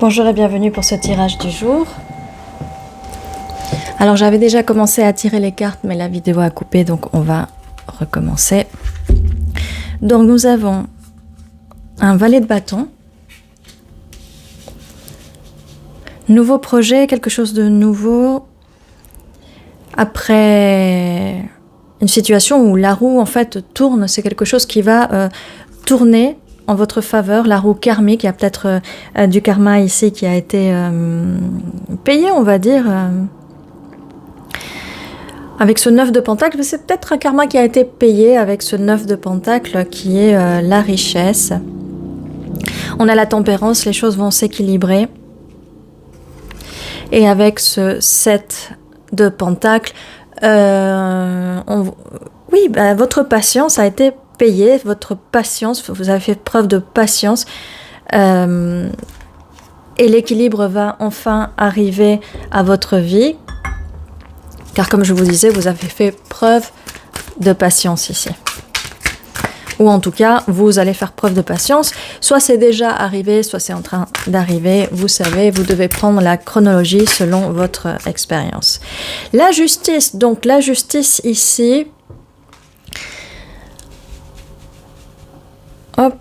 Bonjour et bienvenue pour ce tirage du jour. Alors j'avais déjà commencé à tirer les cartes mais la vidéo a coupé donc on va recommencer. Donc nous avons un valet de bâton. Nouveau projet, quelque chose de nouveau. Après une situation où la roue en fait tourne, c'est quelque chose qui va tourner en votre faveur, la roue karmique. Il y a peut-être du karma ici qui a été payé, on va dire. Avec ce 9 de pentacle, c'est peut-être un karma qui a été payé avec ce 9 de pentacle qui est la richesse. On a la tempérance, les choses vont s'équilibrer. Et avec ce 7 de pentacle, votre patience a été payée, votre patience, vous avez fait preuve de patience. Et l'équilibre va enfin arriver à votre vie. Car comme je vous disais, vous avez fait preuve de patience ici. Ou en tout cas, vous allez faire preuve de patience. Soit c'est déjà arrivé, soit c'est en train d'arriver. Vous savez, vous devez prendre la chronologie selon votre expérience. La justice, donc la justice ici. Hop.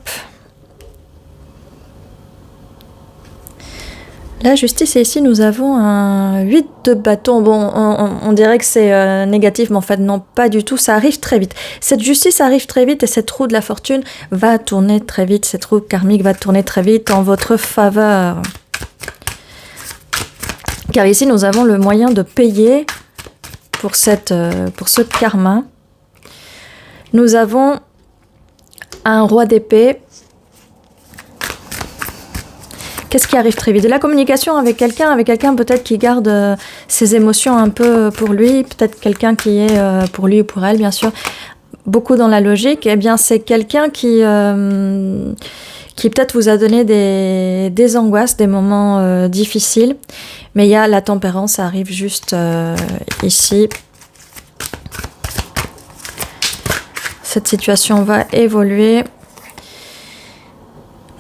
La justice, et ici nous avons un 8 de bâton. Bon, on dirait que c'est négatif, mais en fait non, pas du tout, ça arrive très vite. Cette justice arrive très vite et cette roue de la fortune va tourner très vite, cette roue karmique va tourner très vite en votre faveur. Car ici nous avons le moyen de payer pour ce karma. Nous avons un roi d'épée. Qu'est-ce qui arrive très vite? De la communication avec quelqu'un peut-être qui garde ses émotions un peu pour lui, peut-être quelqu'un qui est pour lui ou pour elle, bien sûr, beaucoup dans la logique. Eh bien, c'est quelqu'un qui peut-être vous a donné des angoisses, des moments difficiles. Mais il y a la tempérance, ça arrive juste ici. Cette situation va évoluer.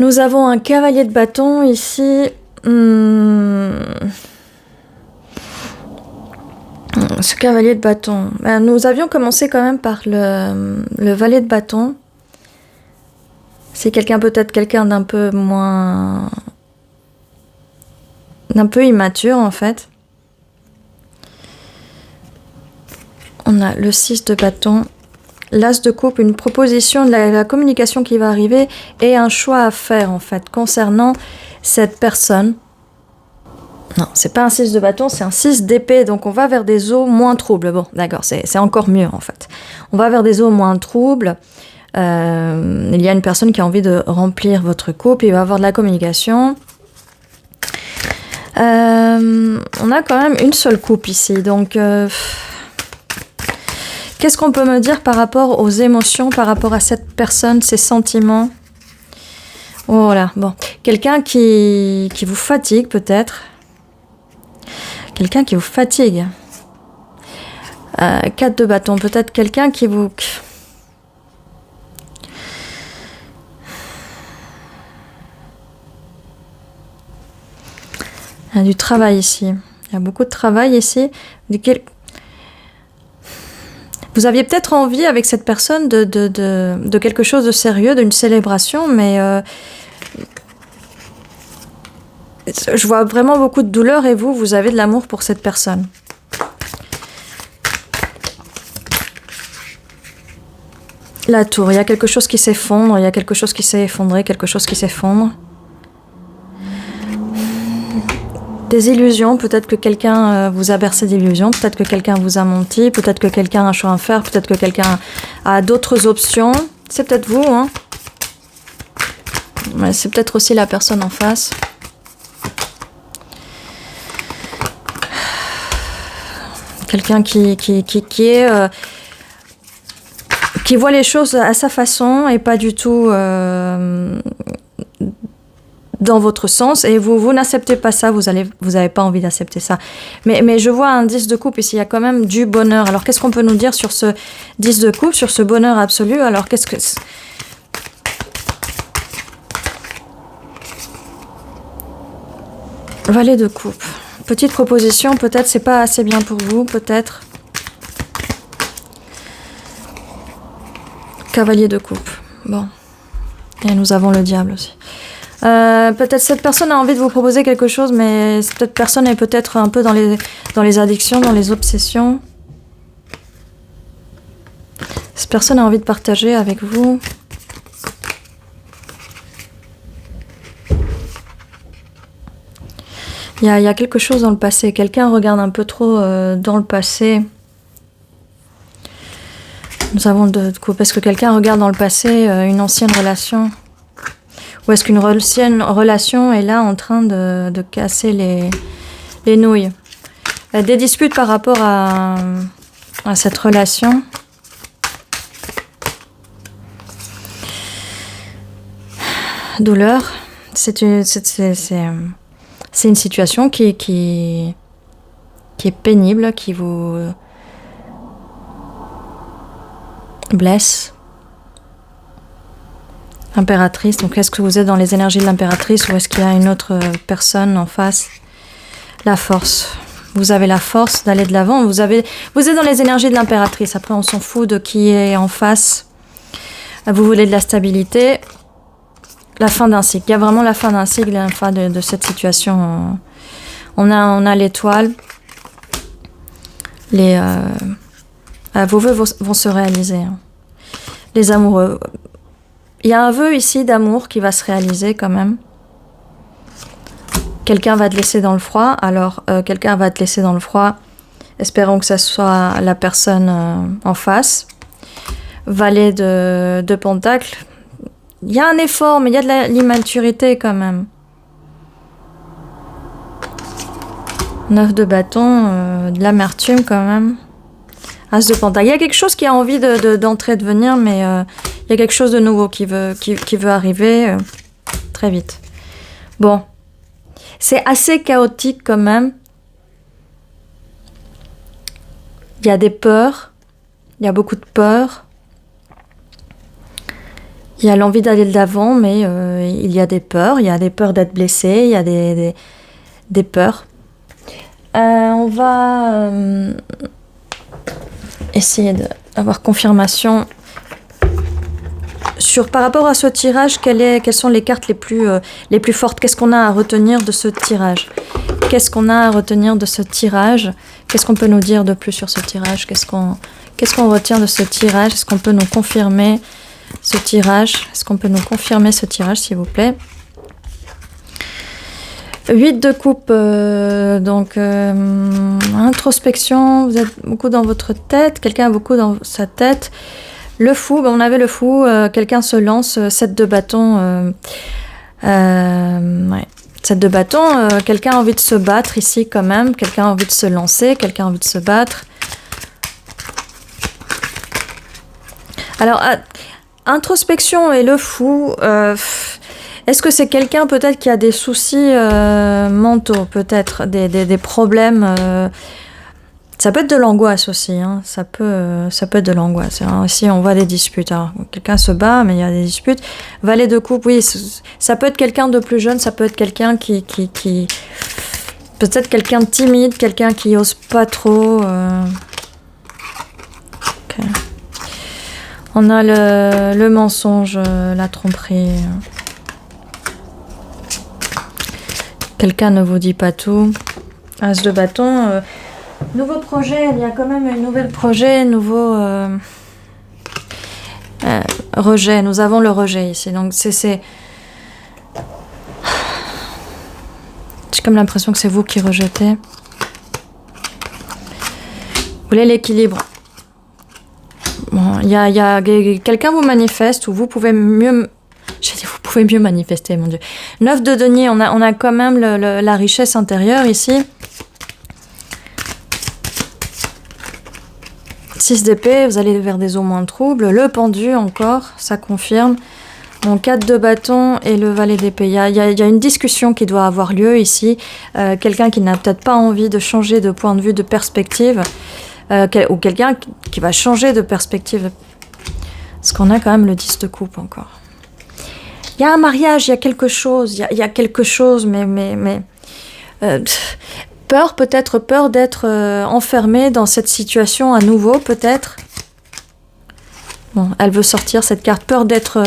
Nous avons un cavalier de bâton ici. Ce cavalier de bâton. Nous avions commencé quand même par le valet de bâton. C'est peut-être quelqu'un d'un peu moins... d'un peu immature en fait. On a le 6 de bâton. L'as de coupe, une proposition de la communication qui va arriver et un choix à faire en fait concernant cette personne. Non, c'est pas un 6 de bâton, c'est un 6 d'épée, donc on va vers des eaux moins troubles. Bon, d'accord, c'est encore mieux en fait. On va vers des eaux moins troubles. Il y a une personne qui a envie de remplir votre couple, il va y avoir de la communication. On a quand même une seule coupe ici, donc... Qu'est-ce qu'on peut me dire par rapport aux émotions, par rapport à cette personne, ses sentiments? Voilà, bon. Quelqu'un qui vous fatigue peut-être. Quelqu'un qui vous fatigue. 4 de bâton, peut-être quelqu'un qui vous... Il y a du travail ici. Il y a beaucoup de travail ici. Vous aviez peut-être envie avec cette personne de quelque chose de sérieux, d'une célébration, mais je vois vraiment beaucoup de douleur et vous avez de l'amour pour cette personne. La tour, il y a quelque chose qui s'effondre, il y a quelque chose qui s'est effondré, quelque chose qui s'effondre. Des illusions, peut-être que quelqu'un vous a bercé d'illusions, peut-être que quelqu'un vous a menti, peut-être que quelqu'un a un choix à faire, peut-être que quelqu'un a d'autres options. C'est peut-être vous, hein. Mais c'est peut-être aussi la personne en face. Quelqu'un qui voit les choses à sa façon et pas du tout... dans votre sens, et vous n'acceptez pas ça, vous avez pas envie d'accepter ça. Mais je vois un 10 de coupe ici, il y a quand même du bonheur. Alors qu'est-ce qu'on peut nous dire sur ce 10 de coupe, sur ce bonheur absolu? Alors qu'est-ce que... Valet de coupe. Petite proposition, peut-être c'est pas assez bien pour vous, peut-être. Cavalier de coupe. Bon. Et nous avons le diable aussi. Peut-être cette personne a envie de vous proposer quelque chose, mais cette personne est peut-être un peu dans les addictions, dans les obsessions. Cette personne a envie de partager avec vous. Il y a quelque chose dans le passé. Quelqu'un regarde un peu trop dans le passé. Nous avons de coups. Est-ce que quelqu'un regarde dans le passé une ancienne relation? Ou est-ce qu'une ancienne relation est là en train de casser les nouilles? Des disputes par rapport à cette relation. Douleur. C'est une situation qui est pénible, qui vous blesse. Impératrice, donc est-ce que vous êtes dans les énergies de l'impératrice ou est-ce qu'il y a une autre personne en face? La force. Vous avez la force d'aller de l'avant. Vous êtes dans les énergies de l'impératrice. Après, on s'en fout de qui est en face. Vous voulez de la stabilité. La fin d'un cycle. Il y a vraiment la fin d'un cycle, la fin de cette situation. On a l'étoile. Vos vœux vont se réaliser. Les amoureux. Il y a un vœu ici d'amour qui va se réaliser quand même. Quelqu'un va te laisser dans le froid. Alors, quelqu'un va te laisser dans le froid. Espérons que ce soit la personne en face. Valet de Pentacle. Il y a un effort, mais il y a de l'immaturité quand même. 9 de bâton, de l'amertume quand même. As de Pentacle. Il y a quelque chose qui a envie d'entrer, de venir, mais il y a quelque chose de nouveau qui veut arriver très vite. Bon. C'est assez chaotique quand même. Il y a des peurs. Il y a beaucoup de peurs. Il y a l'envie d'aller de l'avant, mais il y a des peurs. Il y a des peurs d'être blessé. Il y a des peurs. On va essayer d'avoir confirmation par rapport à ce tirage. Quelles sont les cartes les plus fortes? Qu'est-ce qu'on a à retenir de ce tirage? Qu'est-ce qu'on a à retenir de ce tirage? Qu'est-ce qu'on peut nous dire de plus sur ce tirage? Qu'est-ce qu'on retient de ce tirage? Est-ce qu'on peut nous confirmer ce tirage? Est-ce qu'on peut nous confirmer ce tirage, s'il vous plaît? 8 de coupe, donc introspection, vous êtes beaucoup dans votre tête, quelqu'un a beaucoup dans sa tête. Le fou, on avait le fou, quelqu'un se lance, 7 de bâton, ouais. 7 de bâton, quelqu'un a envie de se battre ici quand même, quelqu'un a envie de se lancer, quelqu'un a envie de se battre. Alors, introspection et le fou, est-ce que c'est quelqu'un peut-être qui a des soucis mentaux, peut-être des problèmes ça peut être de l'angoisse aussi, hein. Ça peut être de l'angoisse. Hein. Ici, on voit des disputes. Alors, quelqu'un se bat, mais il y a des disputes. Valet de coupe, oui, ça peut être quelqu'un de plus jeune, ça peut être quelqu'un qui peut-être quelqu'un de timide, quelqu'un qui ose pas trop. Okay. On a le mensonge, la tromperie. Quelqu'un ne vous dit pas tout. As de bâton. Nouveau projet, il y a quand même un nouvel projet, nouveau rejet. Nous avons le rejet ici. Donc j'ai comme l'impression que c'est vous qui rejetez. Vous voulez l'équilibre. Bon, il y a quelqu'un vous manifeste ou vous pouvez mieux. J'ai dit vous pouvez mieux manifester, mon Dieu. 9 de denier, on a quand même la richesse intérieure ici. 6 d'épée, vous allez vers des eaux moins troubles. Le pendu encore, ça confirme. Bon, 4 de bâton et le valet d'épée. Il y a une discussion qui doit avoir lieu ici. Quelqu'un qui n'a peut-être pas envie de changer de point de vue, de perspective. Ou quelqu'un qui va changer de perspective. Parce qu'on a quand même le 10 de coupe encore. Il y a un mariage, il y a quelque chose. Il y a quelque chose, mais Peur, peut-être peur d'être enfermée dans cette situation à nouveau, peut-être. Bon, elle veut sortir cette carte. Peur d'être...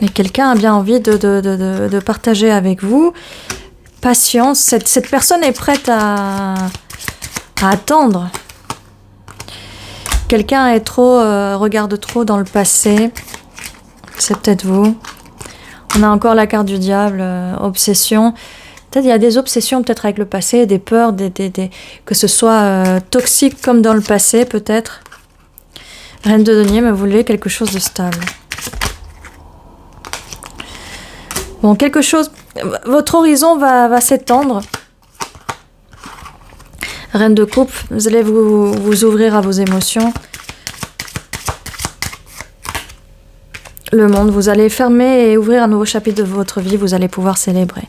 Et quelqu'un a bien envie de partager avec vous. Patience. Cette personne est prête à attendre. Quelqu'un est trop... regarde trop dans le passé. C'est peut-être vous. On a encore la carte du diable. Obsession. Peut-être il y a des obsessions peut-être avec le passé, des peurs, que ce soit toxique comme dans le passé peut-être. Reine de denier, mais vous voulez quelque chose de stable. Bon, quelque chose... Votre horizon va s'étendre. Reine de coupe, vous allez vous ouvrir à vos émotions. Le monde, vous allez fermer et ouvrir un nouveau chapitre de votre vie, vous allez pouvoir célébrer.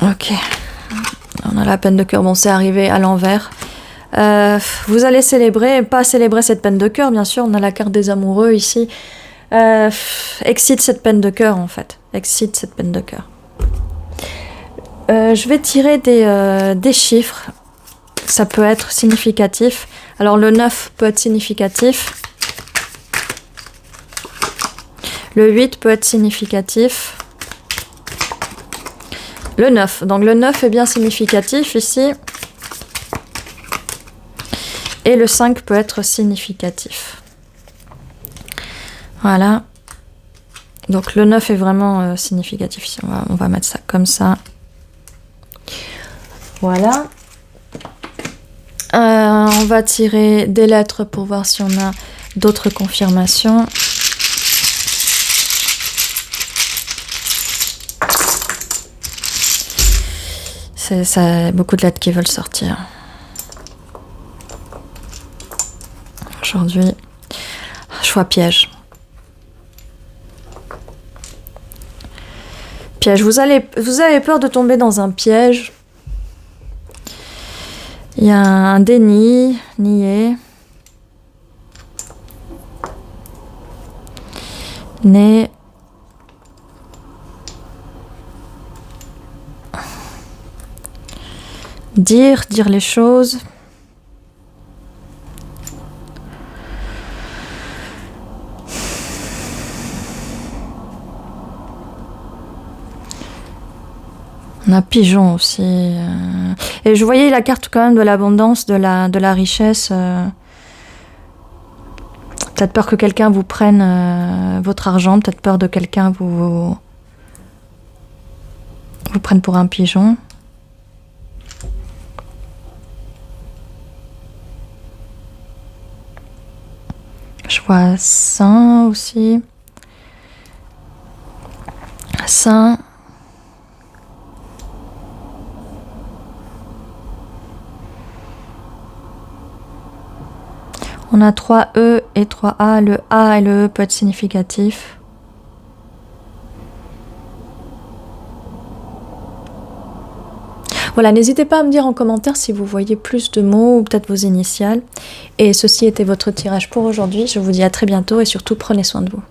Ok. On a la peine de cœur, bon c'est arrivé à l'envers. Vous allez célébrer, pas célébrer cette peine de cœur, bien sûr, on a la carte des amoureux ici. Excite cette peine de cœur en fait, excite cette peine de cœur. Je vais tirer des chiffres, ça peut être significatif. Alors le 9 peut être significatif. Le 8 peut être significatif. Le 9, donc le 9 est bien significatif ici. Et le 5 peut être significatif. Voilà. Donc le 9 est vraiment significatif ici. On va mettre ça comme ça. Voilà. On va tirer des lettres pour voir si on a d'autres confirmations. C'est beaucoup de lettres qui veulent sortir. Aujourd'hui, choix piège. Piège. Vous avez peur de tomber dans un piège. Il y a un déni, nier. Né. Dire les choses. On a pigeon aussi. Et je voyais la carte quand même de l'abondance, de la richesse. Peut-être peur que quelqu'un vous prenne votre argent. Peut-être peur de quelqu'un vous prenne pour un pigeon. Je vois saint aussi. Saint. On a 3 E et 3 A. Le A et le E peut être significatif. Voilà, n'hésitez pas à me dire en commentaire si vous voyez plus de mots ou peut-être vos initiales. Et ceci était votre tirage pour aujourd'hui. Je vous dis à très bientôt et surtout prenez soin de vous.